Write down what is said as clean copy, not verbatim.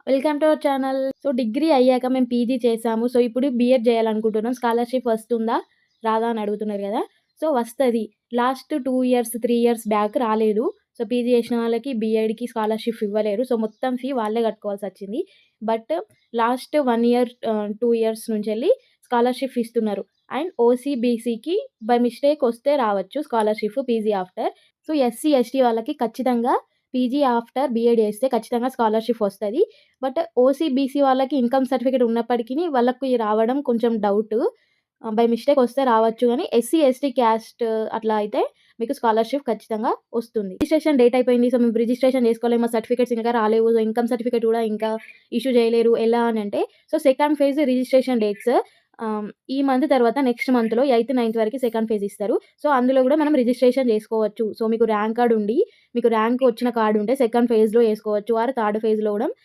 Welcome to our channel. So, degree అయ్యాక మేము PG చేసాము. సో, ఇప్పుడు బీఎడ్ చేయాలనుకుంటున్నాం. స్కాలర్‌షిప్ వస్తుందా? రాదా? అని అడుగుతున్నారు గదా! సో, వస్తది. లాస్ట్ 2 ఇయర్స్, 3 ఇయర్స్ బ్యాక్ రాలేదు. సో, పీజీ చేసిన వాళ్ళకి బీఎడ్‌కి స్కాలర్‌షిప్ ఇవ్వలేరు. సో, మొత్తం ఫీ వాళ్ళే కట్టుకోవాల్సొచ్చింది. బట్ లాస్ట్ 1 ఇయర్ 2 ఇయర్స్ నుంచెల్లి స్కాలర్‌షిప్ ఇస్తున్నారు. అండ్ ఓసీ, బీసీకి బై మిస్టేక్ వస్తే రావచ్చు scholarship PG after. So, SC, ST వాళ్ళకి ఖచ్చితంగా పీజీ ఆఫ్టర్ బీఎడ్ చేస్తే ఖచ్చితంగా స్కాలర్‌షిప్ వస్తది. బట్ ఓసీ, బీసీ వాళ్ళకి ఇన్‌కమ్ సర్టిఫికేట్ ఉన్నప్పటికిని వాళ్ళకి రావడం కొంచెం డౌటు. బై మిస్టేక్ వస్తే రావచ్చు గానీ, ఎస్సీ, ఎస్టీ క్యాస్ట్ అట్లా అయితే మీకు స్కాలర్‌షిప్ ఖచ్చితంగా వస్తుంది. రిజిస్ట్రేషన్ డేట్ అయిపోయింది. సో, మేము రిజిస్ట్రేషన్ చేసుకోలేము. మా సర్టిఫికేట్స్ ఇంకా రాలేవు. సో, ఇన్‌కమ్ సర్టిఫికేట్ కూడా ఇంకా ఇష్యూ చేయలేరు. ఎలా అనంటే, so, second phase registration dates ఈ మంత్ తర్వాత నెక్స్ట్ మంత్‌లో 8, 9 వరకి సెకండ్ ఫేజ్ ఇస్తారు. సో, అందులో గూడా మనం రిజిస్ట్రేషన్ చేసుకోవచ్చు. సో, మీకు ర్యాంక్ కార్డ్ ఉండి, మీకు ర్యాంక్ వచ్చిన కార్డ్ ఉంటే సెకండ్ ఫేజ్‌లో ఏసుకోవచ్చు. ఆర్ థర్డ్ ఫేజ్‌లో గూడా